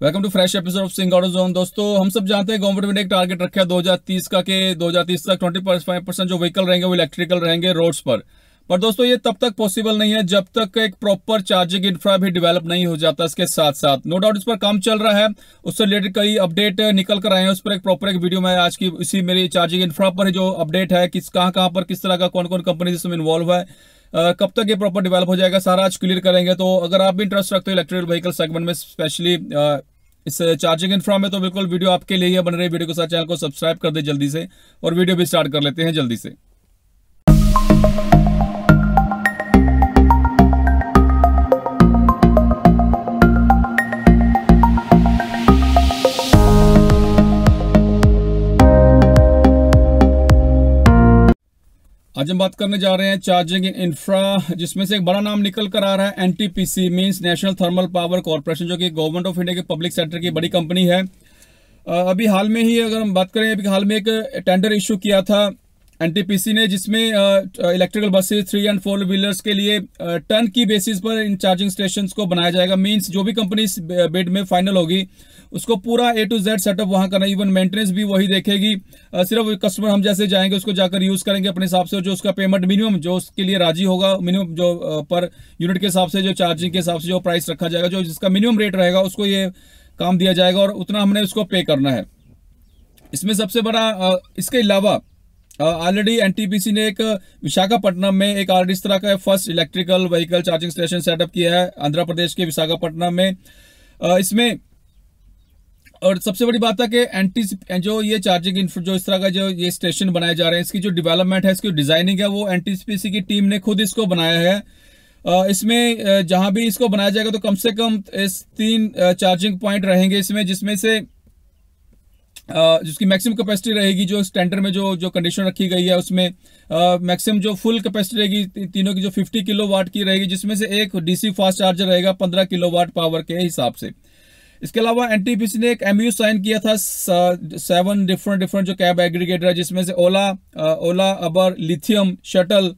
Welcome to fresh episode of Singh auto zone. दोस्तों, हम सब जानते हैं गवर्नमेंट ने एक टारगेट रखा है 2030 का कि 2030 तक 25% जो व्हीकल रहेंगे वो इलेक्ट्रिकल रहेंगे रोड्स पर दोस्तों ये तब तक पॉसिबल नहीं है जब तक एक प्रॉपर चार्जिंग इंफ्रा भी डेवलप नहीं हो जाता। इसके साथ साथ नो डाउट इस पर काम चल रहा है, उससे रिलेटेड कई अपडेट निकल कर आए हैं। उस पर एक प्रॉपर एक वीडियो में आज की इसी मेरी चार्जिंग इंफ्रा पर जो अपडेट है किस कहाँ पर किस तरह का कौन कौन कंपनी इसमें इन्वॉल्व है, कब तक ये प्रॉपर डेवलप हो जाएगा, सारा आज क्लियर करेंगे। तो अगर आप भी इंटरेस्ट रखते हो इलेक्ट्रिकल व्हीकल सेगमेंट में, स्पेशली इस चार्जिंग इंफ्रा में, तो बिल्कुल वीडियो आपके लिए ही बन रही है। वीडियो के साथ चैनल को सब्सक्राइब कर दे जल्दी से और वीडियो भी स्टार्ट कर लेते हैं जल्दी से। आज हम बात करने जा रहे हैं चार्जिंग इंफ्रा, जिसमें से एक बड़ा नाम निकल कर आ रहा है NTPC, means national thermal power corporation, जो कि गवर्नमेंट ऑफ इंडिया के पब्लिक सेक्टर की बड़ी कंपनी है। अभी हाल में ही अगर हम बात करें, अभी हाल में एक टेंडर इशू किया था एनटीपीसी ने, जिसमें इलेक्ट्रिकल बसेस 3 एंड 4 व्हीलर्स के लिए टन की बेसिस पर इन चार्जिंग स्टेशन को बनाया जाएगा। मींस जो भी कंपनी इस बिड में फाइनल होगी उसको पूरा A to Z सेटअप वहां करना, इवन मेंटेनेंस भी वही देखेगी। सिर्फ कस्टमर हम जैसे जाएंगे उसको जाकर यूज करेंगे अपने हिसाब से, जो उसका पेमेंट मिनिमम जो उसके लिए राजी होगा, मिनिमम जो पर यूनिट के हिसाब से, जो चार्जिंग के हिसाब से जो प्राइस रखा जाएगा, जो जिसका मिनिमम रेट रहेगा उसको ये काम दिया जाएगा और उतना हमने उसको पे करना है। इसमें सबसे बड़ा इसके अलावा ऑलरेडी एनटीपीसी ने एक विशाखापट्टनम में एक ऑलरेडी इस तरह का first electrical vehicle charging station setup किया है आंध्र प्रदेश के विशाखापट्टनम में। इसमें और सबसे बड़ी बात है कि जो ये चार्जिंग जो इस तरह का जो ये स्टेशन बनाए जा रहे हैं, इसकी जो डेवलपमेंट है, इसकी डिजाइनिंग है, वो एनटीपीसी की टीम ने खुद इसको बनाया है। इसमें जहां भी इसको बनाया जाएगा तो कम से कम 3 चार्जिंग पॉइंट रहेंगे इसमें, जिसमें से जिसकी मैक्सिमम कैपेसिटी रहेगी, जो स्टैंडर्ड में जो कंडीशन रखी गई है उसमें मैक्सिमम जो फुल कैपेसिटी रहेगी तीनों की जो 50 किलोवाट की रहेगी, जिसमें से एक डीसी फास्ट चार्जर रहेगा 15 किलोवाट पावर के हिसाब से। इसके अलावा एनटीपीसी ने एक MOU साइन किया था 7 डिफरेंट जो कैब एग्रीगेटर है, जिसमें से Ola, Uber, Lithium, Shuttl,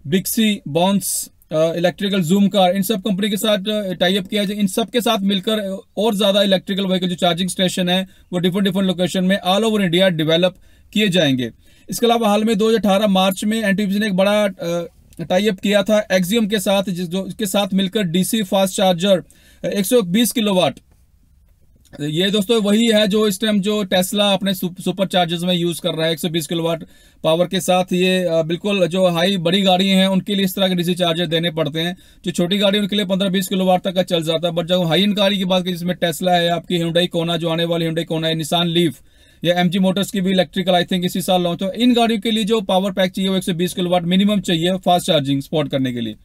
Bixxy, Bounce, electrical, Zoomcar, इन सब कंपनी के साथ टाई अप किया जाए। इन सब के साथ मिलकर और ज्यादा इलेक्ट्रिकल व्हीकल जो चार्जिंग स्टेशन है वो डिफरेंट लोकेशन में ऑल ओवर इंडिया डेवलप किए जाएंगे। इसके अलावा हाल में 2018 मार्च में एनटीपीसी ने एक बड़ा टाई अप किया था एक्सियम के साथ, जिसके साथ मिलकर डीसी फास्ट चार्जर 120 किलोवाट, ये दोस्तों वही है जो इस टाइम जो टेस्ला अपने सुपर चार्जर्स में यूज कर रहा है 120 किलोवाट पावर के साथ। ये बिल्कुल जो हाई बड़ी गाड़ी हैं उनके लिए इस तरह के डीसी चार्जर देने पड़ते हैं, जो छोटी गाड़ी उनके लिए 15-20 किलोवाट तक का चल जाता है। बट जब हाई एंड गाड़ी की बात करें, जिसमें टेस्ला है, आपकी Hyundai कोना जो आने वाली Hyundai कोना है, निसान लीफ या MG मोटर्स की भी इलेक्ट्रिकल आई थिंक इसी साल लॉन्च हो, इन गाड़ियों के लिए जो पावर पैक चाहिए वो 120 किलोवाट मिनिमम चाहिए फास्ट चार्जिंग स्पॉट करने के लिए।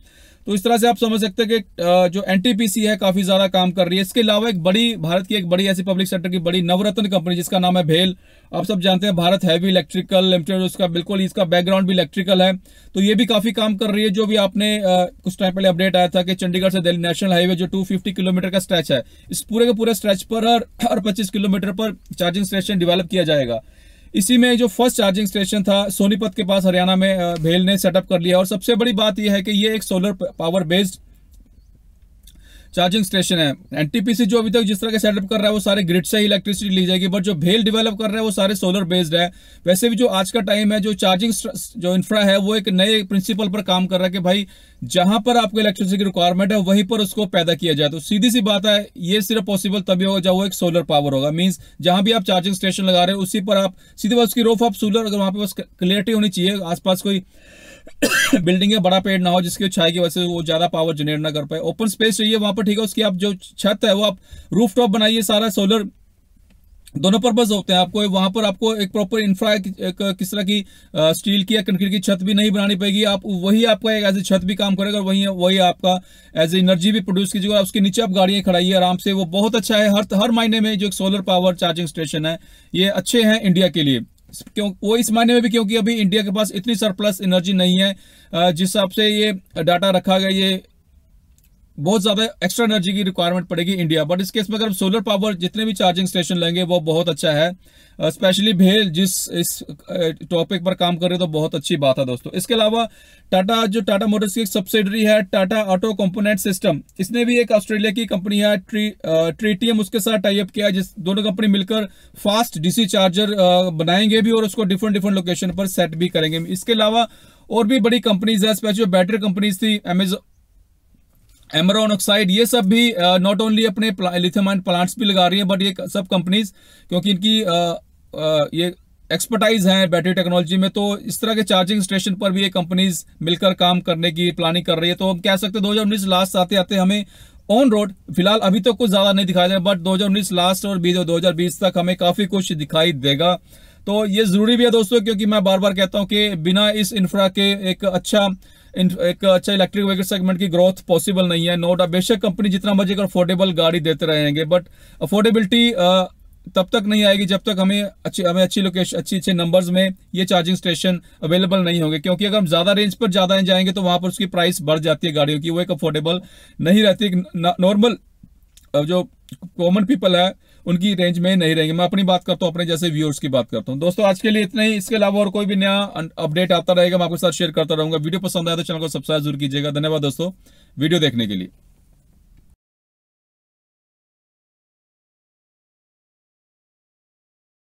तो इस तरह से आप समझ सकते हैं कि जो एनटीपीसी है काफी ज्यादा काम कर रही है। इसके अलावा एक बड़ी भारत की एक बड़ी ऐसी पब्लिक सेक्टर की बड़ी नवरत्न कंपनी जिसका नाम है भेल, आप सब जानते हैं, भारत हैवी इलेक्ट्रिकल लिमिटेड, उसका बिल्कुल इसका बैकग्राउंड भी इलेक्ट्रिकल है, तो ये भी काफी काम कर रही है। जो भी आपने कुछ टाइम पहले अपडेट आया था कि चंडीगढ़ से दिल्ली नेशनल हाईवे जो 250 किलोमीटर का स्ट्रेच है, इस पूरे के पूरे स्ट्रेच पर हर 25 किलोमीटर पर चार्जिंग स्टेशन डेवलप किया जाएगा। इसी में जो फर्स्ट चार्जिंग स्टेशन था सोनीपत के पास हरियाणा में भेल ने सेटअप कर लिया। और सबसे बड़ी बात यह है कि ये एक solar power based charging station है। एनटीपीसी जो अभी तक जिस तरह का सेटअप कर रहा है वो सारे ग्रिड से ही इलेक्ट्रिसिटी ली जाएगी, बट जो भेल डेवलप कर रहा है वो सारे सोलर बेस्ड है। वैसे भी जो आज का टाइम है, जो चार्जिंग जो इंफ्रा है वो एक नए प्रिंसिपल पर काम कर रहा है कि भाई जहां पर आपको इलेक्ट्रिसिटी की रिक्वायरमेंट है वहीं पर उसको पैदा किया जाए। तो सीधी सी बात है, ये सिर्फ पॉसिबल तभी होगा जब वो एक सोलर पावर होगा। मींस जहां भी आप चार्जिंग स्टेशन लगा रहे हो उसी पर आप सीधी बात उसकी रूफ आप सोलर, अगर वहां पे बस क्लियरिटी होनी चाहिए, आसपास कोई बिल्डिंग है, बड़ा पेड़ ना हो जिसकी छाया की वजह से वो ज्यादा पावर जनरेट ना कर पाए, ओपन स्पेस चाहिए वहां पर, ठीक है। उसकी आप जो छत है वो आप रूफ टॉप बनाइए, सारा सोलर, दोनों पर्पज होते हैं। आपको वहां पर आपको एक प्रॉपर इंफ्रा किस तरह की स्टील की या कंक्रीट की छत भी नहीं बनानी पड़ेगी, आप वही आपका एक एज ए छत भी काम करेगा और वही आपका एज ए एनर्जी भी प्रोड्यूस कीजिएगा। उसके नीचे आप गाड़ियां खड़ाइए आराम से, वो बहुत अच्छा है। हर महीने में जो एक सोलर पावर चार्जिंग स्टेशन है ये अच्छे हैं इंडिया के लिए। क्यों वो इस मायने में भी क्योंकि अभी इंडिया के पास इतनी सरप्लस एनर्जी नहीं है। जिस हिसाब से ये डाटा रखा गया, ये बहुत ज्यादा एक्स्ट्रा एनर्जी की रिक्वायरमेंट पड़ेगी इंडिया। बट इस केस में अगर हम सोलर पावर जितने भी चार्जिंग स्टेशन लेंगे वो बहुत अच्छा है। स्पेशली भेल जिस इस टॉपिक पर काम कर रहे हैं तो बहुत अच्छी बात है दोस्तों। इसके अलावा टाटा मोटर्स की एक सब्सिडरी है टाटा ऑटो कंपोनेंट सिस्टम, इसने भी एक ऑस्ट्रेलिया की कंपनी है ट्रीटियम, उसके साथ टाई अप किया है, जिस दोनों कंपनी मिलकर फास्ट डीसी चार्जर बनाएंगे भी और उसको डिफरेंट डिफरेंट लोकेशन पर सेट भी करेंगे। इसके अलावा और भी बड़ी कंपनीज है, स्पेशली बैटरी कंपनीज थी एमरॉन ऑक्साइड, ये सब भी नॉट ओनली अपने लिथियम आयन प्लांट्स भी लगा रही है, बट ये सब कंपनीज क्योंकि इनकी ये एक्सपर्टाइज है बैटरी टेक्नोलॉजी में, तो इस तरह के चार्जिंग स्टेशन पर भी ये कंपनीज मिलकर काम करने की प्लानिंग कर रही है। तो हम कह सकते हैं 2019 लास्ट आते आते हमें ऑन रोड फिलहाल अभी तो कुछ ज्यादा नहीं दिखाई दे, बट 2019 लास्ट और 2020 तक हमें काफी कुछ दिखाई देगा। तो ये जरूरी भी है दोस्तों, क्योंकि मैं बार बार कहता हूं कि बिना इस इंफ्रा के एक अच्छा इलेक्ट्रिक व्हीकल सेगमेंट की ग्रोथ पॉसिबल नहीं है। नो डाउट बेशक कंपनी जितना मर्जी अफोर्डेबल गाड़ी देते रहेंगे, बट अफोर्डेबिलिटी तब तक नहीं आएगी जब तक हमें अच्छी लोकेशन अच्छे नंबर्स में ये चार्जिंग स्टेशन अवेलेबल नहीं होंगे। क्योंकि अगर हम ज्यादा रेंज पर ज्यादा जाएंगे तो वहां पर उसकी प्राइस बढ़ जाती है गाड़ियों की, वो एक अफोर्डेबल नहीं रहती। नॉर्मल जो कॉमन पीपल है उनकी रेंज में नहीं रहेंगे। मैं अपनी बात करता हूं, अपने जैसे व्यूअर्स की बात करता हूं। दोस्तों आज के लिए इतना ही, इसके अलावा और कोई भी नया अपडेट आता रहेगा मैं आपके साथ शेयर करता रहूंगा। वीडियो पसंद आया तो चैनल को सब्सक्राइब जरूर कीजिएगा। धन्यवाद दोस्तों वीडियो देखने के लिए।